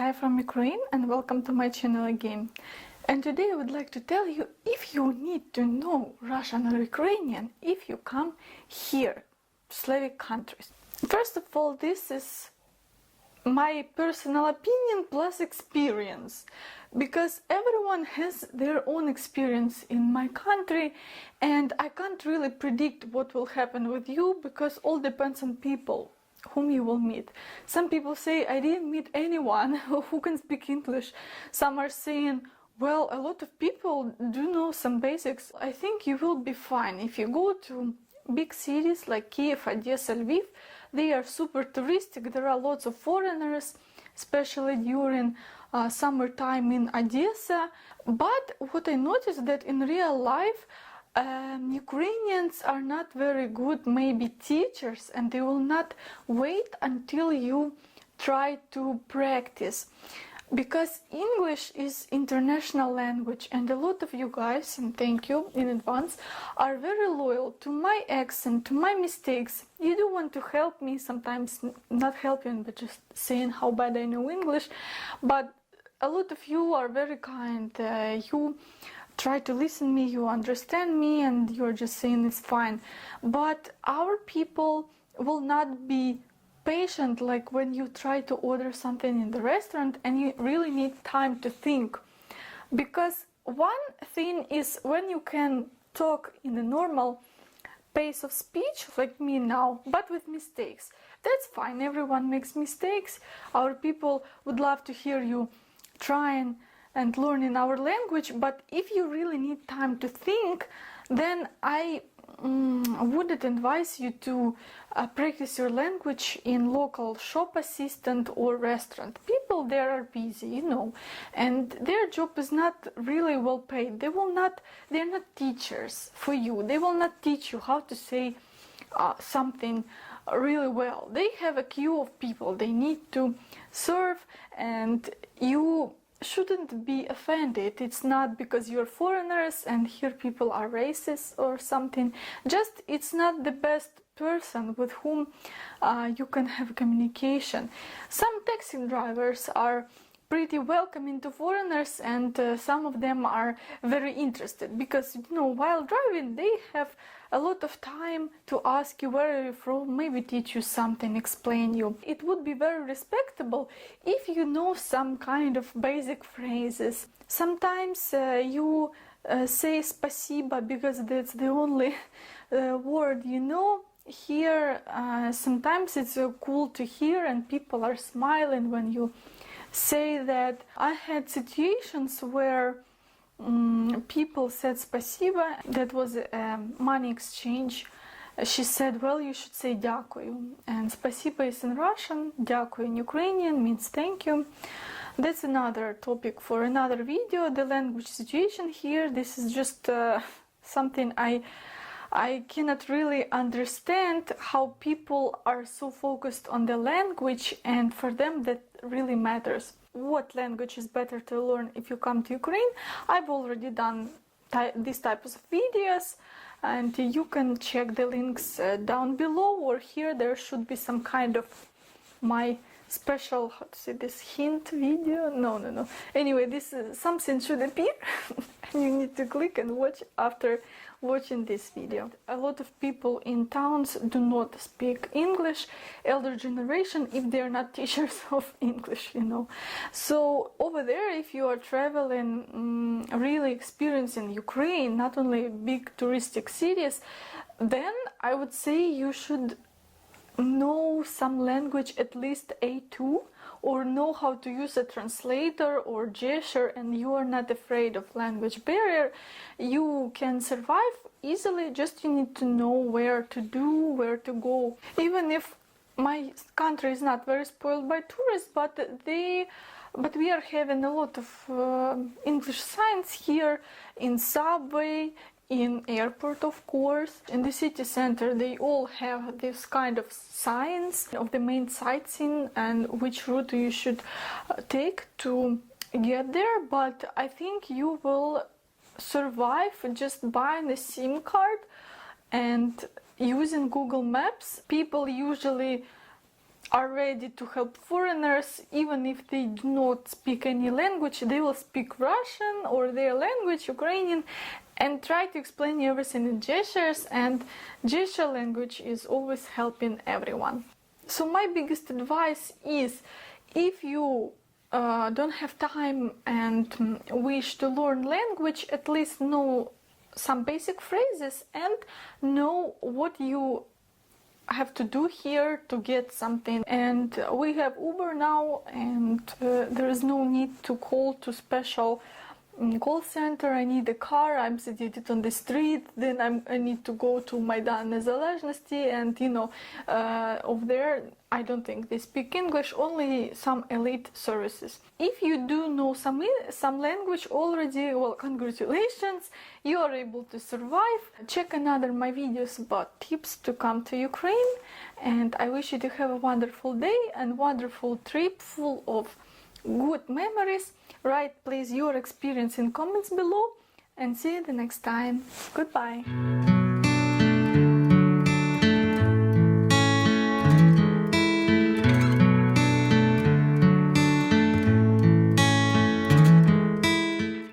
Hi from Ukraine and welcome to my channel again. And today I would like to tell you if you need to know Russian or Ukrainian if you come here, Slavic countries. First of all, this is my personal opinion plus experience, because everyone has their own experience in my country and I can't really predict what will happen with you because all depends on people whom you will meet. Some people say I didn't meet anyone who can speak English. Some are saying, well, a lot of people do know some basics. I think you will be fine if you go to big cities like Kiev, Odessa, Lviv. They are super touristic. There are lots of foreigners, especially during summertime in Odessa. But what I noticed that in real life, Ukrainians are not very good maybe teachers, and they will not wait until you try to practice, because English is international language and a lot of you guys, and thank you in advance, are very loyal to my accent, to my mistakes. You do want to help me, sometimes not helping but just saying how bad I know English, but a lot of you are very kind. You try to listen me, you understand me, and you're just saying it's fine. But our people will not be patient like when you try to order something in the restaurant and you really need time to think. Because one thing is when you can talk in a normal pace of speech like me now, but with mistakes. That's fine, everyone makes mistakes. Our people would love to hear you trying and learning our language, but if you really need time to think, then I wouldn't advise you to practice your language in local shop assistant or restaurant. People there are busy, you know, and their job is not really well paid. They're not teachers for you. They will not teach you how to say something really well. They have a queue of people they need to serve, and you shouldn't be offended. It's not because you're foreigners and here people are racist or something. Just it's not the best person with whom you can have communication. Some taxi drivers are pretty welcoming to foreigners, and some of them are very interested because, you know, while driving they have a lot of time to ask you where are you from, maybe teach you something, explain you. It would be very respectable if you know some kind of basic phrases. Sometimes you say spasiba because that's the only word you know. Here sometimes it's cool to hear and people are smiling when you say that. I had situations where people said spasiba. That was a money exchange. She said, well, you should say дякую. And spasiba is in Russian, дякую in Ukrainian means thank you. That's another topic for another video, the language situation here. This is just something I cannot really understand, how people are so focused on the language, and for them that really matters. What language is better to learn if you come to Ukraine? I've already done these types of videos, and you can check the links down below or here. There should be some kind of my special, how to say this, hint video. No. Anyway, this is something should appear and you need to click and watch after watching this video. A lot of people in towns do not speak English, elder generation, if they're not teachers of English, you know. So over there, if you are traveling, really experiencing Ukraine, not only big touristic cities, then I would say you should know some language, at least A2, or know how to use a translator or gesture, and you are not afraid of language barrier. You can survive easily, just you need to know where to go. Even if my country is not very spoiled by tourists, but we are having a lot of English signs here in subway, in airport, of course. In the city center they all have this kind of signs of the main sightseeing and which route you should take to get there. But I think you will survive just buying a SIM card and using Google Maps. People usually are ready to help foreigners, even if they do not speak any language. They will speak Russian or their language, Ukrainian, and try to explain everything in gestures, and gesture language is always helping everyone. So my biggest advice is, if you don't have time and wish to learn language, at least know some basic phrases and know what you have to do here to get something. And we have Uber now, and there is no need to call to special call center. I need a car, I'm seated on the street, then I need to go to Maidan Nezalezhnosti, and over there I don't think they speak English, only some elite services. If you do know some language already, well, congratulations, you are able to survive. Check another my videos about tips to come to Ukraine, and I wish you to have a wonderful day and wonderful trip full of good memories. Write please your experience in comments below, and see you the next time. Goodbye.